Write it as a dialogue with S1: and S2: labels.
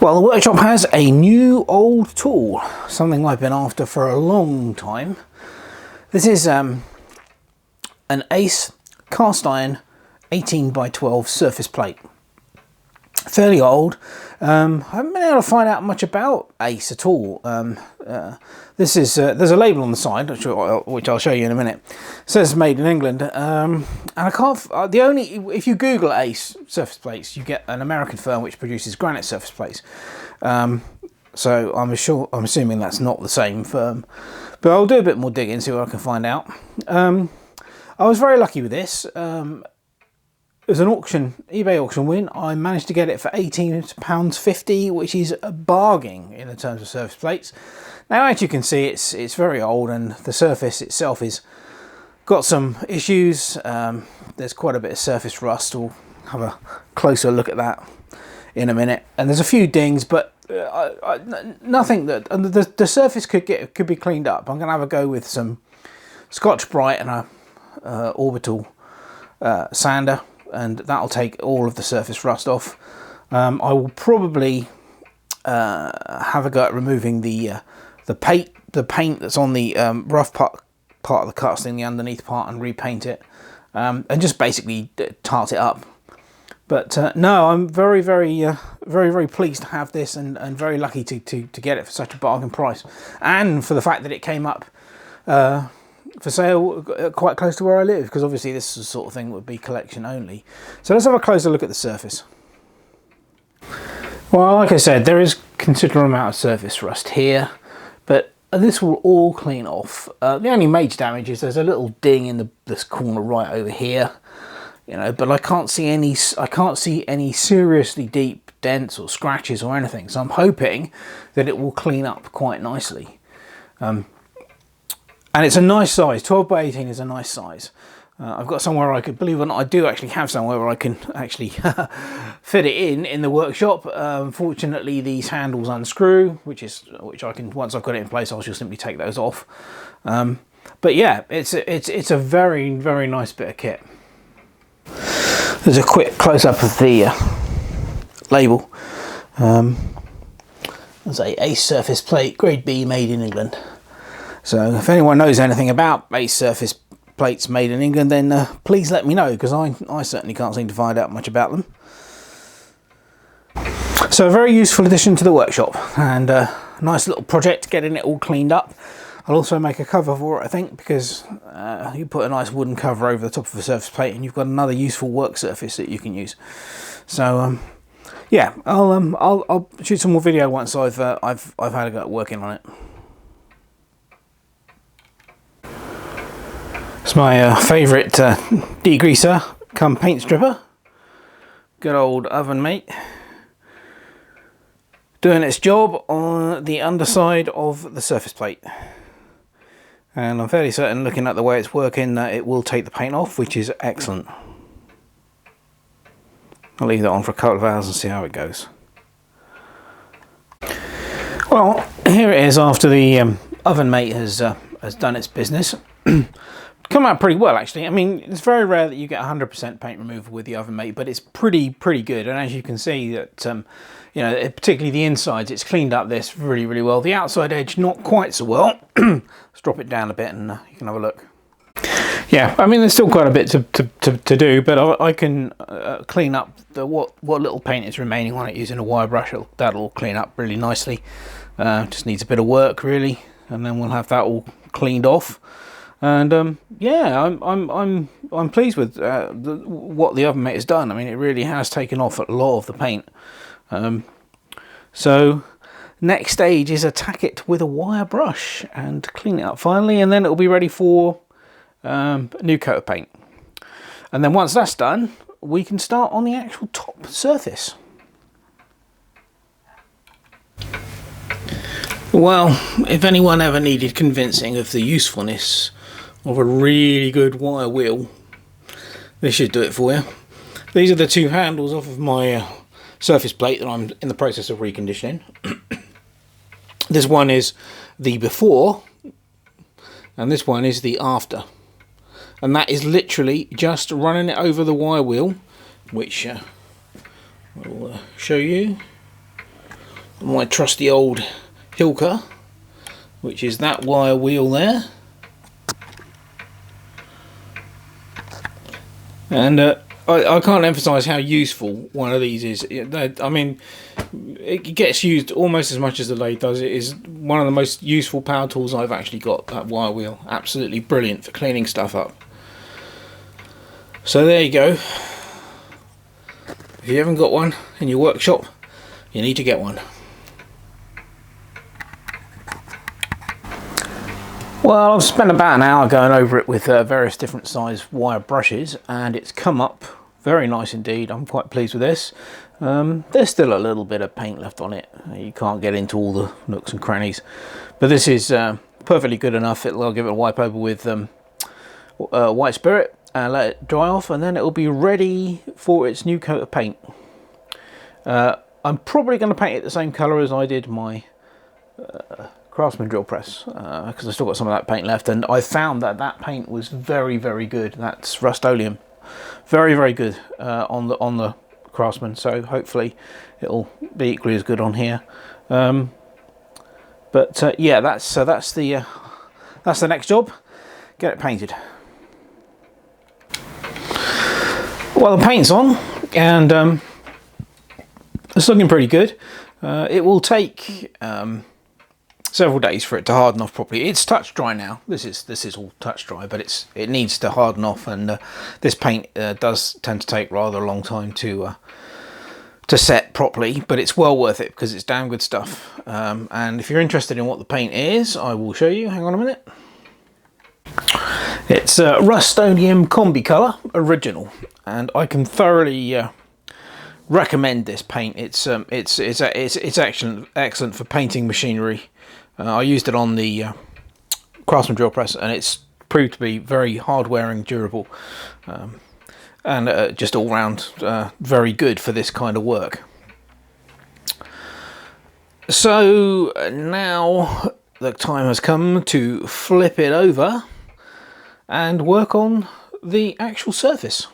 S1: Well, the workshop has a new old tool, something I've been after for a long time. This is an Ace cast iron 18 by 12 surface plate. Fairly old. I haven't been able to find out much about Ace at all. This is there's a label on the side, which I'll show you in a minute. It says made in England, and I can't. If you Google Ace surface plates, you get an American firm which produces granite surface plates. So I'm assuming that's not the same firm, but I'll do a bit more digging, see what I can find out. I was very lucky with this. It was an auction, eBay auction win. I managed to get it for £18.50, which is a bargain in the terms of surface plates. Now, as you can see, it's very old, and the surface itself is got some issues. There's quite a bit of surface rust. We'll have a closer look at that in a minute. And there's a few dings, but nothing that the surface could be cleaned up. I'm going to have a go with some Scotch-Brite and a orbital sander, and that'll take all of the surface rust off. I will probably have a go at removing the paint that's on the rough part of the casting, the underneath part, and repaint it, and just basically tart it up. But no, I'm very pleased to have this, and very lucky to get it for such a bargain price, and for the fact that it came up for sale quite close to where I live, because obviously this sort of thing would be collection only. So let's have a closer look at the surface. Well, like I said, there is considerable amount of surface rust here, but this will all clean off. The only major damage is there's a little ding in this corner right over here, you know, but I can't see any seriously deep dents or scratches or anything. So I'm hoping that it will clean up quite nicely. And it's a nice size. 12 by 18 is a nice size. I've got somewhere I could, believe it or not, I do actually have somewhere where I can actually fit it in the workshop. Fortunately, these handles unscrew, which I can, once I've got it in place, I'll just simply take those off. But yeah, it's a very nice bit of kit. There's a quick close-up of the label. There's a Ace surface plate, grade B, made in England. So if anyone knows anything about Ace surface plates made in England, then please let me know, because I certainly can't seem to find out much about them. So a very useful addition to the workshop, and a nice little project getting it all cleaned up. I'll also make a cover for it, I think, because you put a nice wooden cover over the top of a surface plate and you've got another useful work surface that you can use. So yeah, I'll shoot some more video once I've had a go at working on it. It's my favourite degreaser come paint stripper. Good old Ovenmate. Doing its job on the underside of the surface plate. And I'm fairly certain, looking at the way it's working, that it will take the paint off, which is excellent. I'll leave that on for a couple of hours and see how it goes. Well, here it is after the Ovenmate has done its business. Come out pretty well, actually. I mean, it's very rare that you get 100% paint removal with the Ovenmate, but it's pretty good. And as you can see, that you know, particularly the insides, it's cleaned up this really well. The outside edge, not quite so well. Let's drop it down a bit, and you can have a look. Yeah, I mean, there's still quite a bit to do, but I can clean up what little paint is remaining on it using a wire brush. That'll clean up really nicely. Just needs a bit of work, really, and then we'll have that all cleaned off. And yeah, I'm pleased with what the Ovenmate has done. I mean, it really has taken off a lot of the paint. So next stage is attack it with a wire brush and clean it up finally, and then it'll be ready for a new coat of paint. And then once that's done, we can start on the actual top surface. Well, if anyone ever needed convincing of the usefulness of a really good wire wheel, this should do it for you. These are the two handles off of my surface plate that I'm in the process of reconditioning. This one is the before, and this one is the after. And that is literally just running it over the wire wheel, which I will show you. my trusty old Hilker, which is that wire wheel there. And I can't emphasize how useful one of these is. I mean, it gets used almost as much as the lathe does. It is one of the most useful power tools I've actually got, that wire wheel. Absolutely brilliant for cleaning stuff up. So there you go. If you haven't got one in your workshop, you need to get one. Well, I've spent about an hour going over it with various different size wire brushes, and it's come up very nice indeed. I'm quite pleased with this. There's still a little bit of paint left on it. You can't get into all the nooks and crannies, but this is perfectly good enough. I'll give it a wipe over with white spirit and let it dry off, and then it will be ready for its new coat of paint. I'm probably going to paint it the same colour as I did my Craftsman drill press, because I still got some of that paint left, and I found that that paint was very, very good. That's Rust-Oleum, very, very good on the Craftsman. So hopefully it'll be equally as good on here. Yeah, that's the next job. Get it painted. Well, the paint's on, and it's looking pretty good. It will take several days for it to harden off properly. It's touch dry now. This is all touch dry, but it needs to harden off, and this paint does tend to take rather a long time to set properly, but it's well worth it because it's damn good stuff. And if you're interested in what the paint is, I will show you. Hang on a minute. It's Rust-Oleum Combi Color Original, and I can thoroughly recommend this paint. It's excellent for painting machinery. I used it on the Craftsman drill press, and it's proved to be very hard wearing, durable, and just all round very good for this kind of work. So now the time has come to flip it over and work on the actual surface.